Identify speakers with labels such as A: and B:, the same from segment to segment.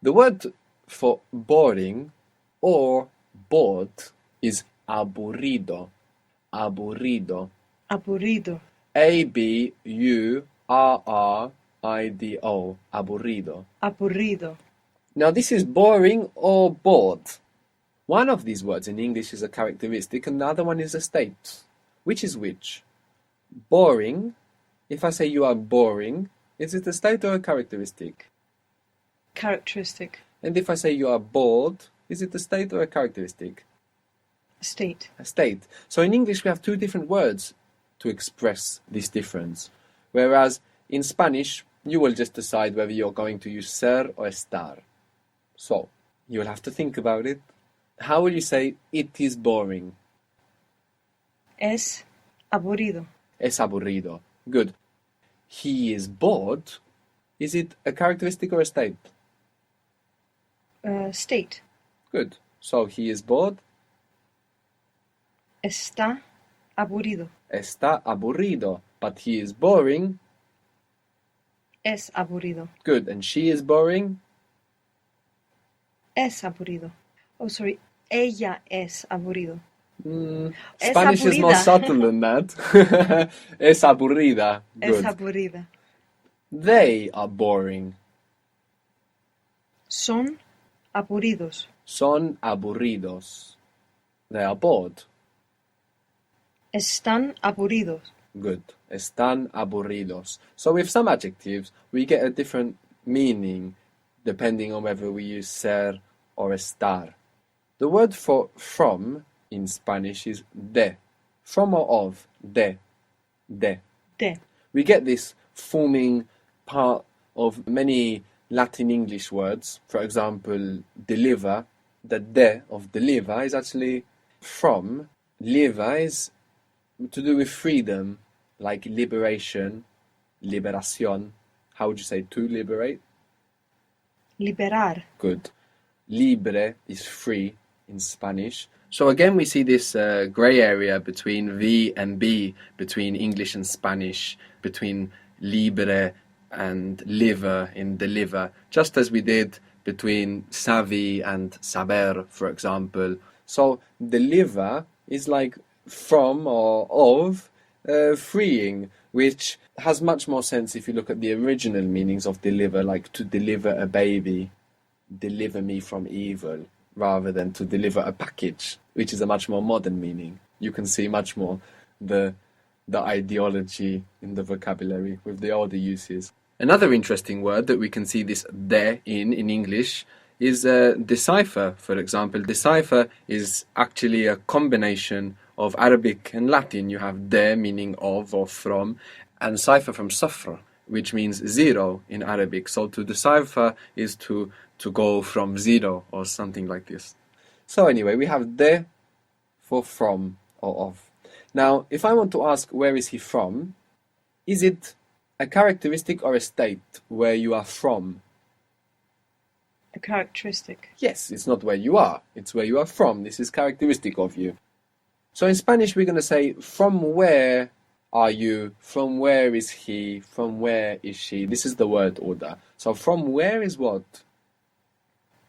A: The word for boring or bored is aburrido. Aburrido.
B: Aburrido.
A: A-B-U-R-R-I-D-O. Aburrido.
B: Aburrido.
A: Now this is boring or bored. One of these words in English is a characteristic and the other one is a state. Which is which? Boring, if I say you are boring, is it a state or a characteristic?
B: Characteristic.
A: And if I say you are bored, is it a state or a characteristic?
B: State.
A: A state. So in English we have two different words to express this difference. Whereas in Spanish, you will just decide whether you're going to use ser or estar. So, you'll have to think about it. How will you say it is boring?
B: Es aburrido.
A: Es aburrido. Good. He is bored. Is it a characteristic or a state?
B: State.
A: Good. So he is bored.
B: Está aburrido.
A: Está aburrido. But he is boring.
B: Es aburrido.
A: Good. And she is boring.
B: Es aburrido. Oh, sorry. Ella es aburrido. Es
A: Spanish is more
B: aburrida.
A: subtle than that. Es aburrida. Good.
B: Es aburrida.
A: They are boring.
B: Son aburridos.
A: Son aburridos. They are bored.
B: Están aburridos.
A: Good. Están aburridos. So with some adjectives, we get a different meaning depending on whether we use ser or estar. The word for from in Spanish is de. From or of. De. De.
B: De.
A: We get this forming part of many Latin English words. For example, deliver. The de of deliver is actually from. Liver is to do with freedom, like liberation, liberación. How would you say to liberate?
B: Liberar.
A: Good. Libre is free in Spanish. So again, we see this grey area between V and B, between English and Spanish, between libre and liver in deliver, just as we did between savvy and saber, for example. So deliver is like from or of freeing, which has much more sense if you look at the original meanings of deliver, like to deliver a baby, deliver me from evil, rather than to deliver a package, which is a much more modern meaning. You can see much more the ideology in the vocabulary with the older uses. Another interesting word that we can see this de in English is decipher. For example, decipher is actually a combination of Arabic and Latin. You have de meaning of or from, and cipher from safra, which means zero in Arabic. So to decipher is to go from zero or something like this. So anyway, we have de for from or of. Now, if I want to ask where is he from, is it a characteristic or a state where you are from?
B: A characteristic.
A: Yes, it's not where you are, it's where you are from. This is characteristic of you. So in Spanish we're going to say, from where are you? From where is he? From where is she? This is the word order. So from where is what?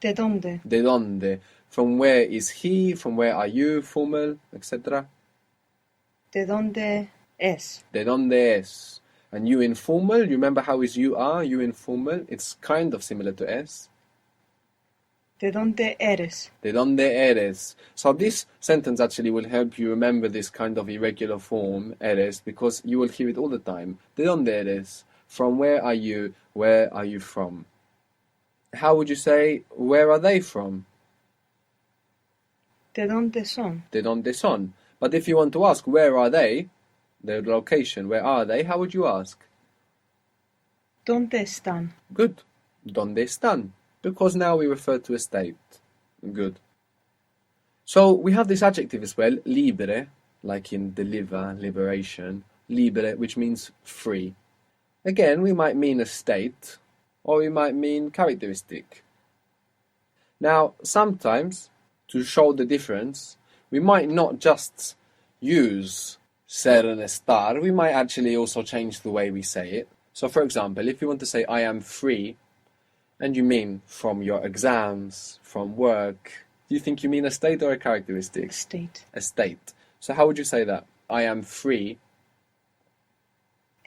B: ¿De dónde?
A: De dónde. From where is he? From where are you? Formal, etc.
B: ¿De dónde es?
A: De dónde es. And you informal, you remember how is you are? You informal, it's kind of similar to es.
B: ¿De dónde eres?
A: De dónde eres. So this sentence actually will help you remember this kind of irregular form, eres, because you will hear it all the time. De dónde eres. From where are you? Where are you from? How would you say, where are they from?
B: ¿De dónde son?
A: De dónde son. But if you want to ask, where are they? The location, where are they? How would you ask?
B: ¿Dónde están?
A: Good. ¿Dónde están? Because now we refer to a state. Good. So we have this adjective as well, libre, like in deliver, liberation. Libre, which means free. Again, we might mean a state, or we might mean characteristic. Now, sometimes, to show the difference, we might not just use ser and estar, we might actually also change the way we say it. So for example, if you want to say I am free, And you mean from your exams, from work. Do you think you mean a state or a characteristic?
B: State.
A: A state. So how would you say that? I am free.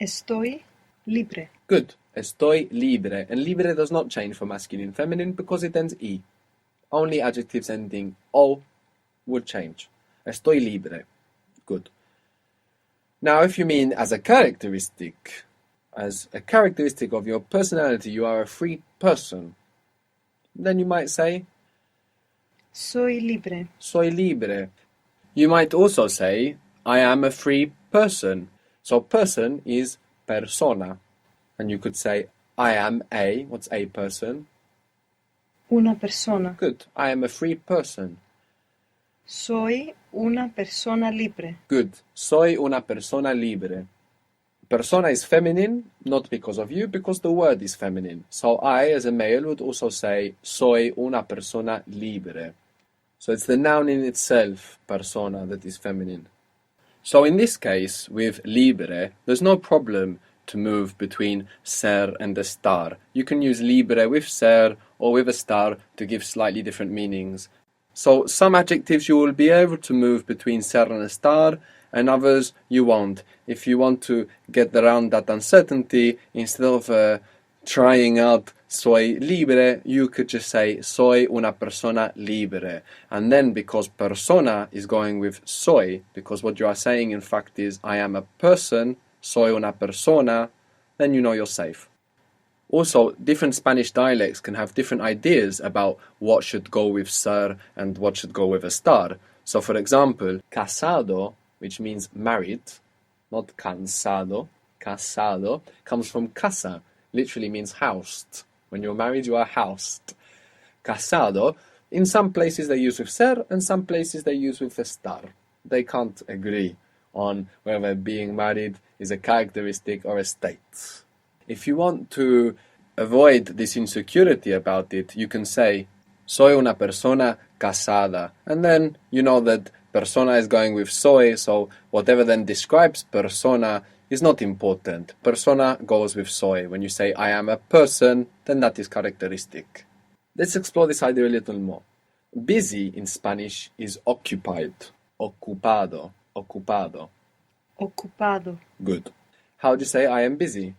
B: Estoy libre.
A: Good. Estoy libre. And libre does not change for masculine and feminine because it ends E. Only adjectives ending O would change. Estoy libre. Good. Now, if you mean as a characteristic of your personality, you are a free person, then you might say,
B: Soy libre.
A: soy libre. You might also say, I am a free person. So person is persona. And you could say, I am a, what's a person?
B: Una persona.
A: Good. I am a free person.
B: Soy una persona libre.
A: Good. Soy una persona libre. Persona is feminine, not because of you, because the word is feminine. So I, as a male, would also say, soy una persona libre. So it's the noun in itself, persona, that is feminine. So in this case, with libre, there's no problem to move between ser and estar. You can use libre with ser or with estar to give slightly different meanings. So some adjectives you will be able to move between ser and estar, and others you won't. If you want to get around that uncertainty, instead of trying out soy libre, you could just say soy una persona libre. And then because persona is going with soy, because what you are saying in fact is I am a person, soy una persona, then you know you're safe. Also, different Spanish dialects can have different ideas about what should go with ser and what should go with estar. So for example, casado, which means married, not cansado, casado, comes from casa, literally means housed. When you're married, you are housed. Casado, in some places they use with ser, and some places they use with estar. They can't agree on whether being married is a characteristic or a state. If you want to avoid this insecurity about it, you can say, soy una persona casada. And then you know that persona is going with soy, so whatever then describes persona is not important. Persona goes with soy. When you say I am a person, then that is characteristic. Let's explore this idea a little more. Busy in Spanish is occupied. Ocupado. Ocupado.
B: Ocupado.
A: Good. How do you say I am busy?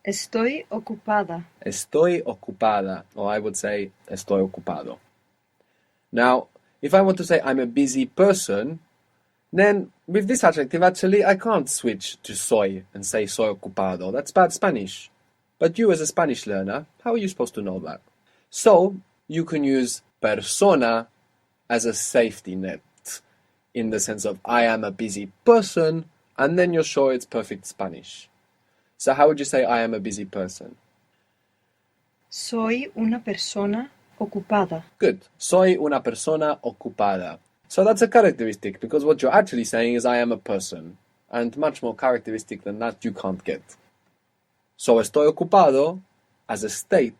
B: Estoy ocupada.
A: Estoy ocupada. Or I would say estoy ocupado. Now, if I want to say I'm a busy person, then with this adjective, actually, I can't switch to soy and say soy ocupado. That's bad Spanish. But you as a Spanish learner, how are you supposed to know that? So, you can use persona as a safety net, in the sense of I am a busy person, and then you're sure it's perfect Spanish. So how would you say I am a busy person?
B: Soy una persona ocupada.
A: Good. Soy una persona ocupada. So that's a characteristic, because what you're actually saying is I am a person. And much more characteristic than that you can't get. So estoy ocupado as a state,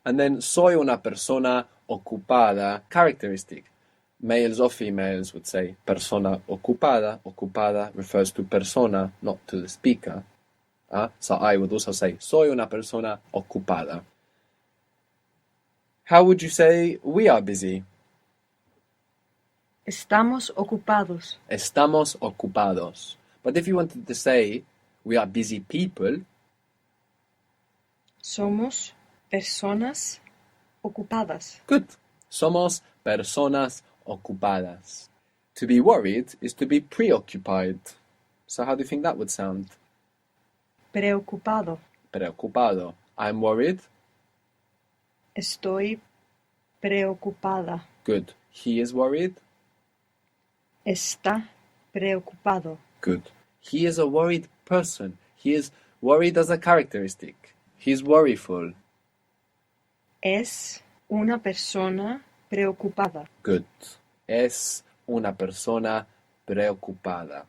A: and then soy una persona ocupada, characteristic. Males or females would say persona ocupada. Ocupada refers to persona, not to the speaker. So I would also say soy una persona ocupada. How would you say we are busy?
B: Estamos ocupados.
A: Estamos ocupados. But if you wanted to say we are busy people,
B: somos personas ocupadas.
A: Good. Somos personas ocupadas. To be worried is to be preoccupied. So how do you think that would sound?
B: Preocupado.
A: Preocupado. I'm worried.
B: Estoy preocupada.
A: Good. He is worried.
B: Está preocupado.
A: Good. He is a worried person. He is worried as a characteristic. He's worryful.
B: Es una persona preocupada.
A: Good. Es una persona preocupada.